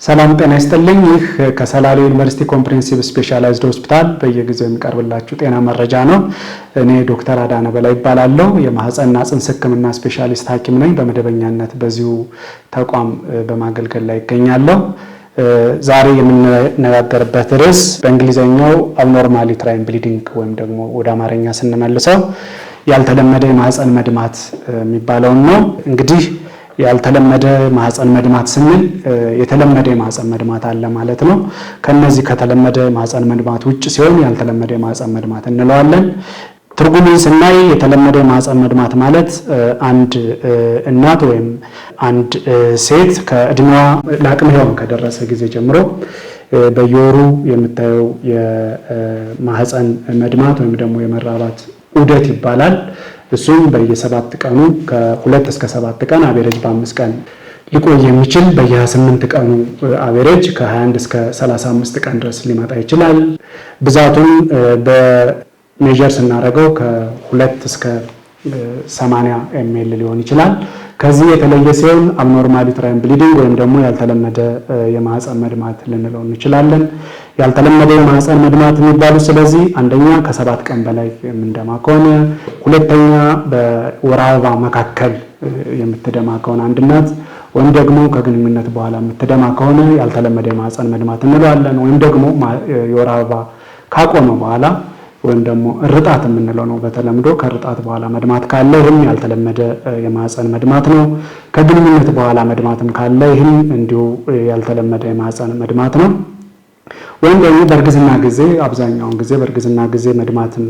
ሰላም ጤና ይስጥልኝ። ይህ ከሰላሌ ዩኒቨርሲቲ ኮምፕሬሄንሲቭ ስፔሻላይዝድ ሆስፒታል በየጊዜው የሚቀርብላችሁ ጤና መረጃ ነው። እኔ ዶክተር አዳነ በላይ እባላለሁ። የማህፀንና ጽንስ ሕክምና ስፔሻሊስት ሐኪም ነኝ። በመደበኛነት በዚሁ ተቋም በማገልገል ላይ እገኛለሁ። ዛሬ የምንነጋገርበት ርዕስ በእንግሊዝኛው አብኖርማል ዩትራይን ብሊዲንግ ወይም ደግሞ ወደ አማርኛ ስንመልሰው ያልተለመደ የማህፀን መድማት የሚባለውን ነው። እንግዲህ ያልተለመደ ማህፀን መድማት ስንል የተለመደ የማህፀን መድማት አለ ማለት ነው። ከነዚህ ከተለመደ ማህፀን መድማት ውጭ ሲሆን ያልተለመደ የማህፀን መድማት እንለዋለን። ትርጉሙን ስናይ የተለመደ የማህፀን መድማት ማለት አንድ እናት ወይም አንድ ሴት ከእድሜዋ ለአቅመ ሔዋን ከደረሰ ጊዜ ጀምሮ በየወሩ የምታየው የማህፀን መድማት ወይም ደግሞ የመራባት ዑደት ይባላል። እሱም በየ7 ቀኑ ከ2 እስከ 7 ቀን አቬሬጅ በ5 ቀን ሊቆይ የሚችል በየ28 ቀኑ አቬሬጅ ከ21 እስከ 35 ቀን ድረስ ሊመጣ ይችላል። ብዛቱን በሜጀር ስናደርገው ከ2 እስከ 80 ml ሊሆን ይችላል። ከዚህ የተለየ ሲሆን አብኖርማል ዩትራይን ብሊዲንግ ወይም ደግሞ ያልተለመደ የማህፀን መድማት ልንለው እንችላለን። ያልተለመደ የማህፀን መድማት የሚባሉት ስለዚህ አንደኛ ከ7 ቀን በላይ የምንደማ ከሆነ፣ ሁለተኛ በወር አበባ መካከል የምትደማ ከሆነ አንድ እናት ወይም ደግሞ ከግንኙነት በኋላ የምትደማ ከሆነ ያልተለመደ የማህፀን መድማት እንለዋለን። ወይም ደግሞ የወር አበባ ካቆመ በኋላ ወይም ደግሞ እርጣት የምንለው ነው በተለምዶ። ከእርጣት በኋላ መድማት ካለ ይህም ያልተለመደ የማህፀን መድማት ነው። ከግንኙነት በኋላ መድማትም ካለ ይህም እንዲሁ ያልተለመደ የማህፀን መድማት ነው። ወይም ደግሞ በእርግዝና ጊዜ አብዛኛውን ጊዜ በእርግዝና ጊዜ መድማትም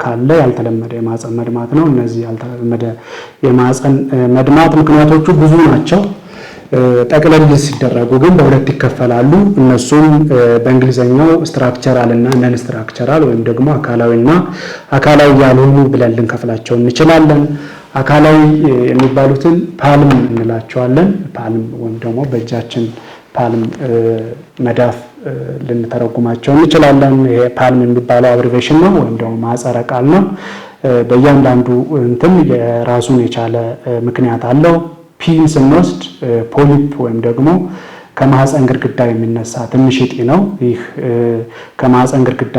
ካለ ያልተለመደ የማህፀን መድማት ነው። እነዚህ ያልተለመደ የማህፀን መድማት ምክንያቶቹ ብዙ ናቸው። ጠቅለል ሲደረጉ ግን በሁለት ይከፈላሉ። እነሱም በእንግሊዝኛው ስትራክቸራል እና ነን ስትራክቸራል ወይም ደግሞ አካላዊና አካላዊ ያልሆኑ ብለን ልንከፍላቸው እንችላለን። አካላዊ የሚባሉትን ፓልም እንላቸዋለን። ፓልም ወይም ደግሞ በእጃችን ፓልም መዳፍ ልንተረጉማቸው እንችላለን። ይሄ ፓልም የሚባለው አብሪቬሽን ነው ወይም ደግሞ ማህፀረ ቃል ነው። በእያንዳንዱ እንትን የራሱን የቻለ ምክንያት አለው። ፒን ስንወስድ ፖሊፕ ወይም ደግሞ ከማህፀን ግድግዳ የሚነሳ ትንሽ እጢ ነው። ይህ ከማህፀን ግድግዳ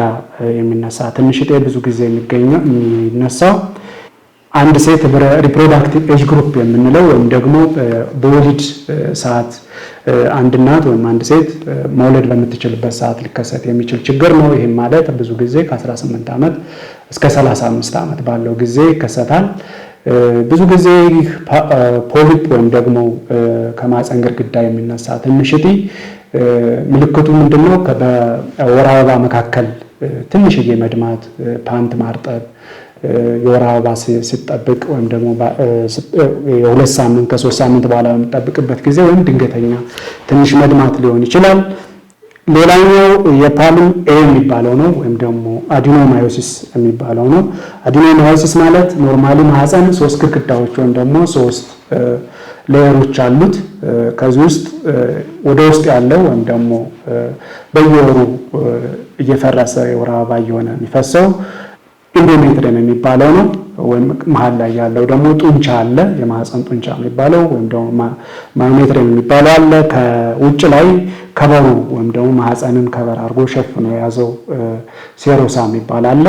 የሚነሳ ትንሽ እጢ ብዙ ጊዜ የሚነሳው አንድ ሴት ሪፕሮዳክቲቭ ኤጅ ግሩፕ የምንለው ወይም ደግሞ በወሊድ ሰዓት አንድ እናት ወይም አንድ ሴት መውለድ በምትችልበት ሰዓት ሊከሰት የሚችል ችግር ነው። ይህም ማለት ብዙ ጊዜ ከ18 ዓመት እስከ 35 ዓመት ባለው ጊዜ ይከሰታል። ብዙ ጊዜ ፖሊፕ ወይም ደግሞ ከማህፀን ግድግዳ የሚነሳ ትንሽ እጢ ምልክቱ ምንድነው? በወር አበባ መካከል ትንሽዬ መድማት፣ ፓንት ማርጠብ፣ የወር አበባ ሲጠብቅ ወይም ደግሞ የ2 ሳምንት ከ3 ሳምንት በኋላ በሚጠብቅበት ጊዜ ወይም ድንገተኛ ትንሽ መድማት ሊሆን ይችላል። ሌላኛው የፓልም ኤ የሚባለው ነው ወይም ደግሞ አዲኖማዮሲስ የሚባለው ነው። አዲኖማዮሲስ ማለት ኖርማሊ ማህፀን 3 ግድግዳዎች ወይም ደግሞ 3 ሌየሮች አሉት። ከዚህ ውስጥ ወደ ውስጥ ያለው ወይም ደግሞ በየወሩ እየፈረሰ የወር አበባ እየሆነ የሚፈሰው ኢንዶሜትሪየም የሚባለው ነው። ወይም መሀል ላይ ያለው ደግሞ ጡንቻ አለ፣ የማህፀን ጡንቻ የሚባለው ወይም ደግሞ ማዮሜትሪየም የሚባለው አለ። ከውጭ ላይ ከበሩ ወይም ደግሞ ማህፀንን ከበር አድርጎ ሸፍኖ የያዘው ሴሮሳ የሚባል አለ።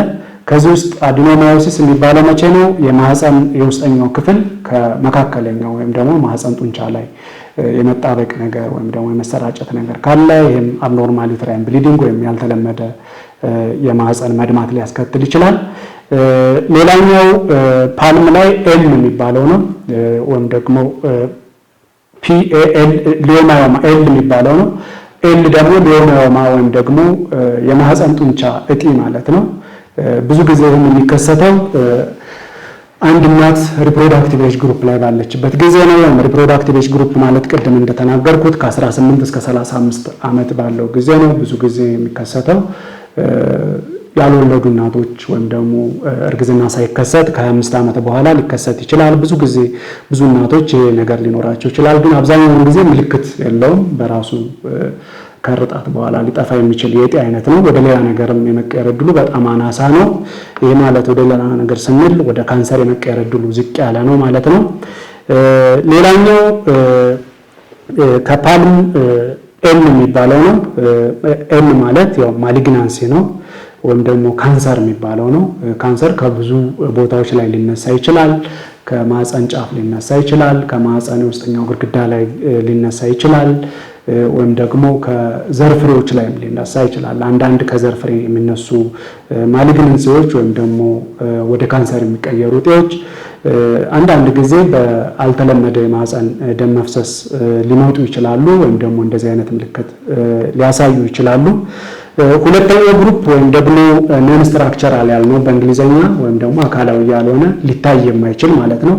ከዚህ ውስጥ አዲኖማዮሲስ የሚባለው መቼ ነው? የማህፀን የውስጠኛው ክፍል ከመካከለኛው ወይም ደግሞ ማህፀን ጡንቻ ላይ የመጣበቅ ነገር ወይም ደግሞ የመሰራጨት ነገር ካለ ይህም አብኖርማል ዩትራይን ብሊዲንግ ወይም ያልተለመደ የማህፀን መድማት ሊያስከትል ይችላል። ሌላኛው ፓልም ላይ ኤል የሚባለው ነው ወይም ደግሞ ፒኤል ሊዮማዮማ ኤል የሚባለው ነው። ኤል ደግሞ ሊዮማዮማ ወይም ደግሞ የማህፀን ጡንቻ እጢ ማለት ነው። ብዙ ጊዜ የሚከሰተው አንድ እናት ሪፕሮዳክቲቭ ኤጅ ግሩፕ ላይ ባለችበት ጊዜ ነው። ሪፕሮዳክቲቭ ኤጅ ግሩፕ ማለት ቅድም እንደተናገርኩት ከ18 እስከ 35 ዓመት ባለው ጊዜ ነው። ብዙ ጊዜ የሚከሰተው ያልወለዱ እናቶች ወይም ደግሞ እርግዝና ሳይከሰት ከ25 ዓመት በኋላ ሊከሰት ይችላል። ብዙ ጊዜ ብዙ እናቶች ይሄ ነገር ሊኖራቸው ይችላል። ግን አብዛኛውን ጊዜ ምልክት የለውም። በራሱ ከርጣት በኋላ ሊጠፋ የሚችል የእጢ አይነት ነው። ወደ ሌላ ነገርም የመቀየር ዕድሉ በጣም አናሳ ነው። ይሄ ማለት ወደ ሌላ ነገር ስንል ወደ ካንሰር የመቀየር ዕድሉ ዝቅ ያለ ነው ማለት ነው። ሌላኛው ከፓልም ኤም የሚባለው ነው። ኤም ማለት ያው ማሊግናንሲ ነው ወይም ደግሞ ካንሰር የሚባለው ነው። ካንሰር ከብዙ ቦታዎች ላይ ሊነሳ ይችላል። ከማህፀን ጫፍ ሊነሳ ይችላል። ከማህፀን ውስጠኛው ግድግዳ ላይ ሊነሳ ይችላል። ወይም ደግሞ ከዘር ፍሬዎች ላይም ሊነሳ ይችላል። አንዳንድ ከዘር ፍሬ የሚነሱ ማሊግናንሲዎች ወይም ደግሞ ወደ ካንሰር የሚቀየሩ እጢዎች አንዳንድ ጊዜ በአልተለመደ የማህፀን ደም መፍሰስ ሊመጡ ይችላሉ ወይም ደግሞ እንደዚህ አይነት ምልክት ሊያሳዩ ይችላሉ። ሁለተኛው ግሩፕ ወይም ደግሞ ኖን ስትራክቸራል ያልነው በእንግሊዘኛ ወይም ደግሞ አካላዊ ያልሆነ ሊታይ የማይችል ማለት ነው።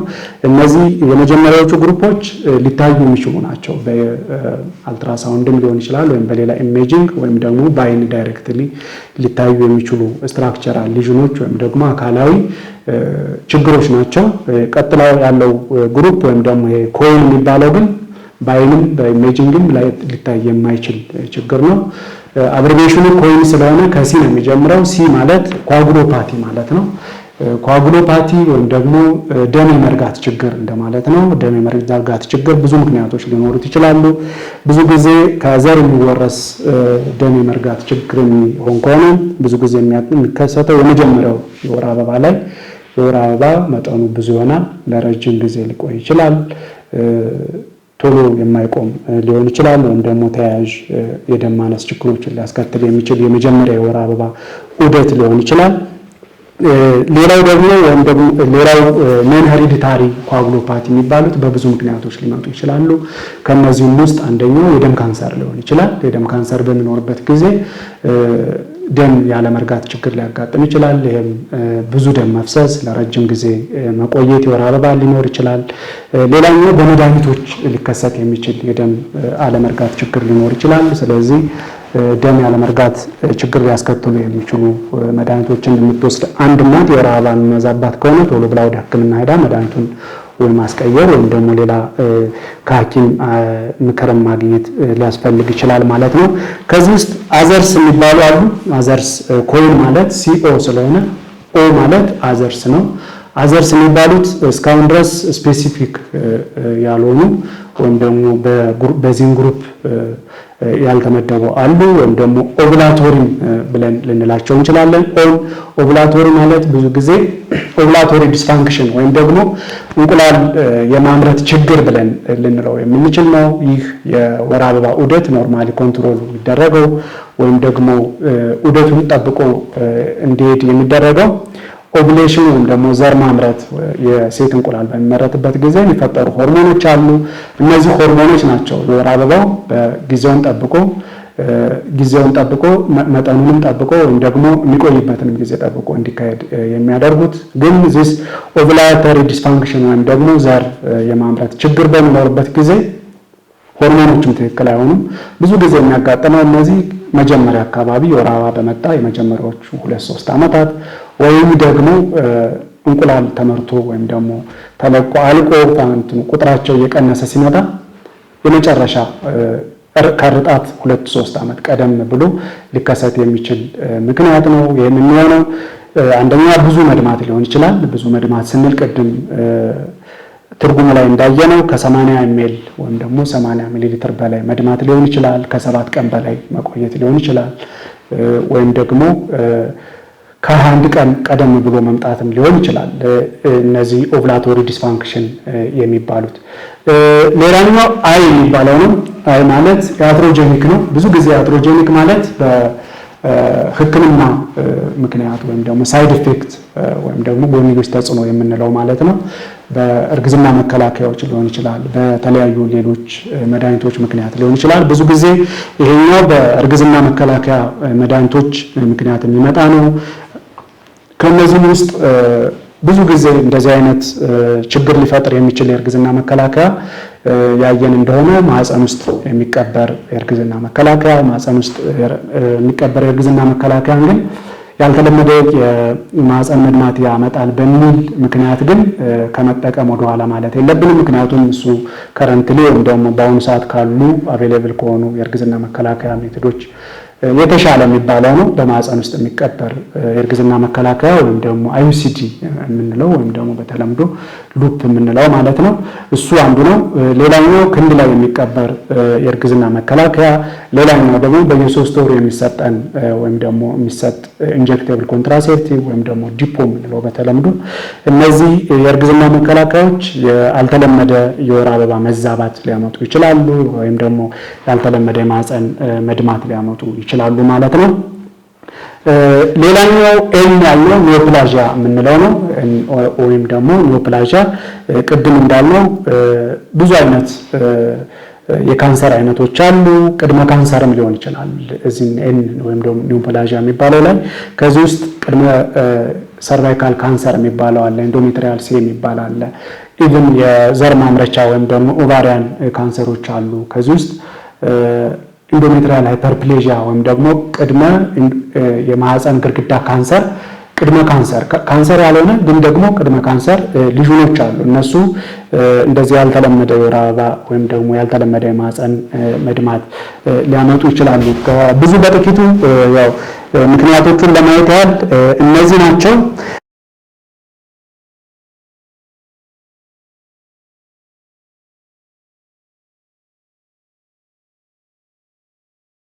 እነዚህ የመጀመሪያዎቹ ግሩፖች ሊታዩ የሚችሉ ናቸው። በአልትራሳውንድም ሊሆን ይችላል ወይም በሌላ ኢሜጂንግ ወይም ደግሞ በአይን ዳይሬክትሊ ሊታዩ የሚችሉ ስትራክቸራል ሊዥኖች ወይም ደግሞ አካላዊ ችግሮች ናቸው። ቀጥለው ያለው ግሩፕ ወይም ደግሞ ኮይን የሚባለው ግን በአይንም በኢሜጂንግም ላይ ሊታይ የማይችል ችግር ነው። አብሪቬሽኑ ኮይን ስለሆነ ከሲ ነው የሚጀምረው። ሲ ማለት ኳጉሎፓቲ ማለት ነው። ኳጉሎፓቲ ወይም ደግሞ ደም የመርጋት ችግር እንደማለት ነው። ደም የመርጋት ችግር ብዙ ምክንያቶች ሊኖሩት ይችላሉ። ብዙ ጊዜ ከዘር የሚወረስ ደም የመርጋት ችግር የሚሆን ከሆነ ብዙ ጊዜ የሚከሰተው የመጀመሪያው የወር አበባ ላይ የወር አበባ መጠኑ ብዙ ይሆናል። ለረጅም ጊዜ ሊቆይ ይችላል። ቶሎ የማይቆም ሊሆን ይችላል። ወይም ደግሞ ተያያዥ የደም ማነስ ችግሮችን ሊያስከትል የሚችል የመጀመሪያ የወር አበባ ዑደት ሊሆን ይችላል። ሌላው ደግሞ ወይም ደግሞ ሌላው ኖን ሄሪዲታሪ ኳጉሎፓቲ የሚባሉት በብዙ ምክንያቶች ሊመጡ ይችላሉ። ከነዚህም ውስጥ አንደኛው የደም ካንሰር ሊሆን ይችላል። የደም ካንሰር በሚኖርበት ጊዜ ደም ያለመርጋት ችግር ሊያጋጥም ይችላል። ይሄም ብዙ ደም መፍሰስ፣ ለረጅም ጊዜ መቆየት፣ የወር አበባ ሊኖር ይችላል። ሌላኛው በመድኃኒቶች ሊከሰት የሚችል የደም አለመርጋት ችግር ሊኖር ይችላል። ስለዚህ ደም ያለመርጋት ችግር ሊያስከትሉ የሚችሉ መድኃኒቶችን የምትወስድ አንድ እናት የወር አበባ የሚበዛባት ከሆነ ቶሎ ብላ ወደ ሕክምና ሄዳ መድኃኒቱን ወይ ማስቀየር ወይም ደግሞ ሌላ ከሐኪም ምክርን ማግኘት ሊያስፈልግ ይችላል ማለት ነው። ከዚህ ውስጥ አዘርስ የሚባሉ አሉ። አዘርስ ኮይን ማለት ሲኦ ስለሆነ ኦ ማለት አዘርስ ነው። አዘርስ የሚባሉት እስካሁን ድረስ ስፔሲፊክ ያልሆኑ ወይም ደግሞ በዚህን ግሩፕ ያልተመደቡ አሉ። ወይም ደግሞ ኦቭላቶሪ ብለን ልንላቸው እንችላለን። ኦቭላቶሪ ማለት ብዙ ጊዜ ኦቭላቶሪ ዲስፋንክሽን ወይም ደግሞ እንቁላል የማምረት ችግር ብለን ልንለው የምንችል ነው። ይህ የወር አበባ ዑደት ኖርማሊ ኮንትሮል የሚደረገው ወይም ደግሞ ዑደቱን ጠብቆ እንዲሄድ የሚደረገው ኦቭሌሽን ወይም ደግሞ ዘር ማምረት የሴት እንቁላል በሚመረትበት ጊዜ የሚፈጠሩ ሆርሞኖች አሉ። እነዚህ ሆርሞኖች ናቸው የወር አበባው ጊዜውን ጠብቆ መጠኑንም ጠብቆ ወይም ደግሞ የሚቆይበትንም ጊዜ ጠብቆ እንዲካሄድ የሚያደርጉት። ግን ዚስ ኦቭላቶሪ ዲስፋንክሽን ወይም ደግሞ ዘር የማምረት ችግር በሚኖርበት ጊዜ ሆርሞኖችም ትክክል አይሆኑም። ብዙ ጊዜ የሚያጋጥመው እነዚህ መጀመሪያ አካባቢ የወር አበባ በመጣ የመጀመሪያዎቹ 2-3 ዓመታት ወይም ደግሞ እንቁላል ተመርቶ ወይም ደግሞ ተለቆ አልቆ ቁጥራቸው እየቀነሰ ሲመጣ የመጨረሻ ከርጣት 2-3 ዓመት ቀደም ብሎ ሊከሰት የሚችል ምክንያት ነው። ይህም የሚሆነው አንደኛ ብዙ መድማት ሊሆን ይችላል። ብዙ መድማት ስንል ቅድም ትርጉሙ ላይ እንዳየነው ከ80 ml ወይም ደግሞ 80 ሚሊ ሊትር በላይ መድማት ሊሆን ይችላል። ከ7 ቀን በላይ መቆየት ሊሆን ይችላል። ወይም ደግሞ ከ21 ቀን ቀደም ብሎ መምጣትም ሊሆን ይችላል። እነዚህ ኦቭላቶሪ ዲስፋንክሽን የሚባሉት። ሌላኛው አይ የሚባለው ነው። አይ ማለት ያትሮጀኒክ ነው። ብዙ ጊዜ ያትሮጀኒክ ማለት ሕክምና ምክንያት ወይም ደግሞ ሳይድ ኢፌክት ወይም ደግሞ ጎንዮሽ ተጽዕኖ የምንለው ማለት ነው። በእርግዝና መከላከያዎች ሊሆን ይችላል። በተለያዩ ሌሎች መድኃኒቶች ምክንያት ሊሆን ይችላል። ብዙ ጊዜ ይሄኛው በእርግዝና መከላከያ መድኃኒቶች ምክንያት የሚመጣ ነው። ከነዚህም ውስጥ ብዙ ጊዜ እንደዚህ አይነት ችግር ሊፈጥር የሚችል የእርግዝና መከላከያ ያየን እንደሆነ ማህፀን ውስጥ የሚቀበር የእርግዝና መከላከያ ማህፀን ውስጥ የሚቀበር የእርግዝና መከላከያ ግን ያልተለመደ የማህፀን መድማት ያመጣል በሚል ምክንያት ግን ከመጠቀም ወደ ኋላ ማለት የለብንም። ምክንያቱም እሱ ከረንትሊ ወይም ደግሞ በአሁኑ ሰዓት ካሉ አቬሌብል ከሆኑ የእርግዝና መከላከያ ሜቶዶች የተሻለ የሚባለው ነው። በማህፀን ውስጥ የሚቀበር የእርግዝና መከላከያ ወይም ደግሞ IUCD የምንለው ወይም ደግሞ በተለምዶ ሉፕ የምንለው ማለት ነው። እሱ አንዱ ነው። ሌላኛው ክንድ ላይ የሚቀበር የእርግዝና መከላከያ፣ ሌላኛው ደግሞ በየ3 ወሩ የሚሰጠን ወይም ደግሞ የሚሰጥ ኢንጀክቴብል ኮንትራሴፕቲቭ ወይም ደግሞ ዲፖ የምንለው በተለምዶ። እነዚህ የእርግዝና መከላከያዎች ያልተለመደ የወር አበባ መዛባት ሊያመጡ ይችላሉ፣ ወይም ደግሞ ያልተለመደ የማህፀን መድማት ሊያመጡ ይችላሉ ማለት ነው። ሌላኛው ኤን ያለው ኒዮፕላዥያ የምንለው ነው። ወይም ደግሞ ኒዮፕላዥያ ቅድም እንዳልነው ብዙ አይነት የካንሰር አይነቶች አሉ። ቅድመ ካንሰርም ሊሆን ይችላል እዚህ ኤን ወይም ደግሞ ኒዮፕላዥያ የሚባለው ላይ። ከዚህ ውስጥ ቅድመ ሰርቫይካል ካንሰር የሚባለው አለ፣ ኢንዶሜትሪያል ሲ የሚባል አለ። ኢቭን የዘር ማምረቻ ወይም ደግሞ ኦቫሪያን ካንሰሮች አሉ። ከዚህ ውስጥ ኢንዶሜትሪያል ሃይፐርፕሌዥያ ወይም ደግሞ ቅድመ የማህፀን ግድግዳ ካንሰር፣ ቅድመ ካንሰር ያልሆነ ግን ደግሞ ቅድመ ካንሰር ሊዥኖች አሉ። እነሱ እንደዚህ ያልተለመደ የወር አበባ ወይም ደግሞ ያልተለመደ የማህፀን መድማት ሊያመጡ ይችላሉ። ብዙ በጥቂቱ ያው ምክንያቶቹን ለማየት ያህል እነዚህ ናቸው።